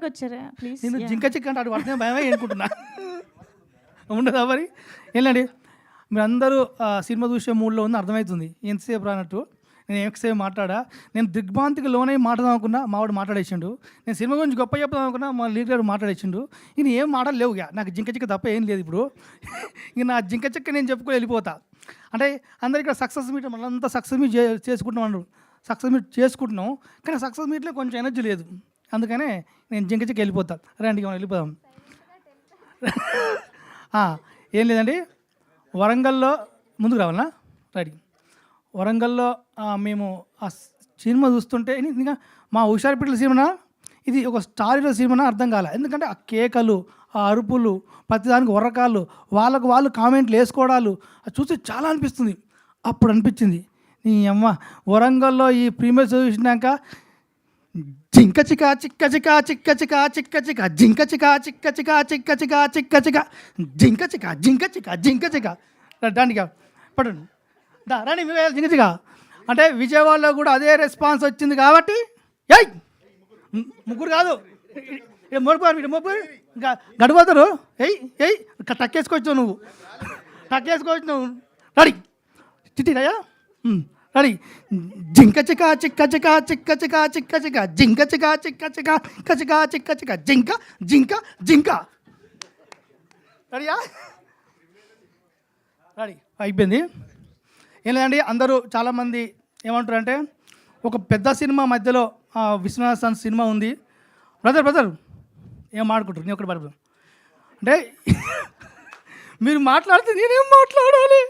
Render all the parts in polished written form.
వచ్చారా ప్లీజ్? నేను జింక చిక్క అంటే అటు పడితే భయమే అనుకుంటున్నా. ఉండదా మరి? వెళ్ళండి. మీరు అందరూ సినిమా చూసే మూడ్లో ఉంది అర్థమవుతుంది. ఎంతసేపు రానట్టు నేను ఎంతసేపు మాట్లాడా. నేను దిగ్భ్రాంతికి లోనే మాట్లాడదాం అనుకున్నా, మావాడు మాట్లాడేసిండు. నేను సినిమా గురించి గొప్ప చెప్దాం అనుకున్నా, మా లీడర్ గారు మాట్లాడేసిండు. ఇక ఏం మాటలు లేవు. నాకు జింక చిక్క తప్ప ఏం లేదు ఇప్పుడు. ఇక నా జింక చిక్క నేను చెప్పుకొని వెళ్ళిపోతా. అంటే అందరు ఇక్కడ సక్సెస్ మీట్ మళ్ళంతా సక్సెస్ మీట్ చేసుకుంటున్నాం అన్నారు. సక్సెస్ మీట్ చేసుకుంటున్నాం, కానీ సక్సెస్ మీట్లో కొంచెం ఎనర్జీ లేదు. అందుకనే నేను జింక చిక్క వెళ్ళిపోతా. రండి మనం వెళ్ళిపోదాం. ఏం లేదండి, వరంగల్లో ముందుకు రావాలన్నా రెడీ. వరంగల్లో మేము ఆ సినిమా చూస్తుంటే ఇంకా మా హుషారుపేటల సినిమా ఇది ఒక స్టారీలో సినిమా అర్థం కాలే. ఎందుకంటే ఆ కేకలు, ఆ అరుపులు, ప్రతిదానికి ఉరకాలు, వాళ్ళకు వాళ్ళు కామెంట్లు వేసుకోవడాలు అది చూస్తే చాలా అనిపిస్తుంది. అప్పుడు అనిపించింది నీ అమ్మ వరంగల్లో ఈ ప్రీమియర్ చూసినాక జింక చిక చిక్క చిక చిక్క చిక చిక్క చిక జింక చిక చిక్క చిక చిక్క చిక చిక్క చిక జింక చిక జింక చిక జింక చిక దానికి పడండి దా రాని జింక చిక అంటే విజయవాడలో కూడా అదే రెస్పాన్స్ వచ్చింది కాబట్టి ఏయ్ ముగ్గురు కాదు మొగ్గురు ఇంకా గడిపోతారు. ఏయ్ టక్కేసుకోవచ్చు నువ్వు, టక్కేసుకోవచ్చు నువ్వు. రెడీ చిట్టిరాయా రెడీ. జింక చిక చిక్క చిక చిక్క చిక చిక్క చిక జింక చిక చిక్క చిక చిక చిక్క చిక జింక జింక జింక. రెడీయా? రెడీ అయిపోయింది. ఏం లేదండి, అందరూ చాలామంది ఏమంటారంటే ఒక పెద్ద సినిమా మధ్యలో విశ్వనాథ్ సన్ సినిమా ఉంది. బ్రదర్ ఏం మాట్లాడుకుంటారు? నేను ఒకటి పడుతుంది అంటే మీరు మాట్లాడితే నేనేం మాట్లాడాలి?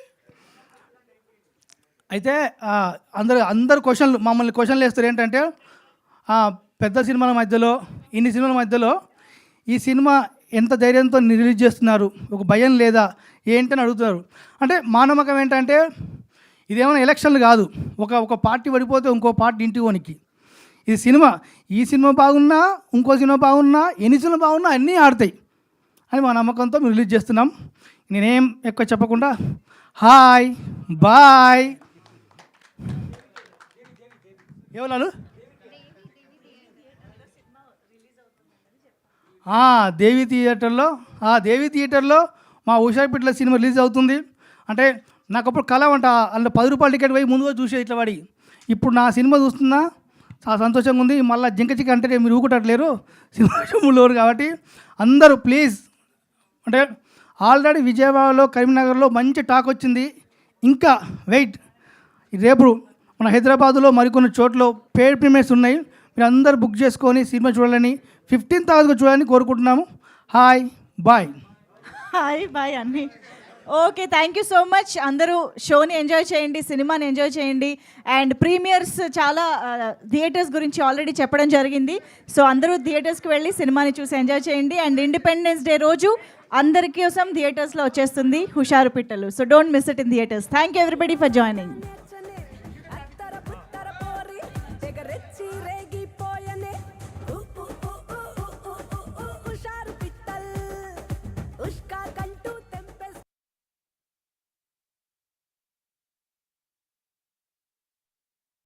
అయితే అందరు క్వశ్చన్లు మమ్మల్ని క్వశ్చన్లు వేస్తారు. ఏంటంటే పెద్ద సినిమాల మధ్యలో, ఇన్ని సినిమాల మధ్యలో ఈ సినిమా ఎంత ధైర్యంతో రిలీజ్ చేస్తున్నారు, ఒక భయం లేదా ఏంటని అడుగుతున్నారు. అంటే మా నమ్మకం ఏంటంటే ఇదేమైనా ఎలక్షన్లు కాదు. ఒక పార్టీ పడిపోతే ఇంకో పార్టీ ఇంటికి వనికి. ఇది సినిమా, ఈ సినిమా బాగున్నా ఇంకో సినిమా బాగున్నా ఎన్ని సినిమా బాగున్నా అన్నీ ఆడతాయి అని మా నమ్మకంతో మేము రిలీజ్ చేస్తున్నాం. నేనేం ఎక్కువ చెప్పకుండా హాయ్ బాయ్. ఎవరు? దేవి థియేటర్లో మా ఉషాపేటలో సినిమా రిలీజ్ అవుతుంది. అంటే నాకు అప్పుడు కళ అంట, అందులో 10 రూపాయల టికెట్ పోయి ముందుగా చూసే ఇట్లా పడి. ఇప్పుడు నా సినిమా చూస్తున్నా చాలా సంతోషంగా ఉంది. మళ్ళీ జింక చిక్క అంటే మీరు ఊకుటట్లేరు, సినిమాలు కాబట్టి అందరూ ప్లీజ్. అంటే ఆల్రెడీ విజయవాడలో, కరీంనగర్లో మంచి టాక్ వచ్చింది. ఇంకా వెయిట్, రేపు మన హైదరాబాదులో మరికొన్ని చోట్ల పేడ్ ప్రీమియర్స్ ఉన్నాయి. మీరు అందరూ బుక్ చేసుకొని సినిమా చూడాలని 15th August చూడాలని కోరుకుంటున్నాము. Hi bye. హాయ్ బాయ్ అన్నీ. Okay, thank you so much. అందరూ షోని ఎంజాయ్ చేయండి, సినిమాని ఎంజాయ్ చేయండి. అండ్ ప్రీమియర్స్ చాలా థియేటర్స్ గురించి ఆల్రెడీ చెప్పడం జరిగింది. సో అందరూ థియేటర్స్కి వెళ్ళి సినిమాని చూసి ఎంజాయ్ చేయండి. అండ్ ఇండిపెండెన్స్ డే రోజు అందరి కోసం థియేటర్స్లో వచ్చేస్తుంది హుషారు పిట్టలు. So don't miss it in theatres. Thank you everybody for joining.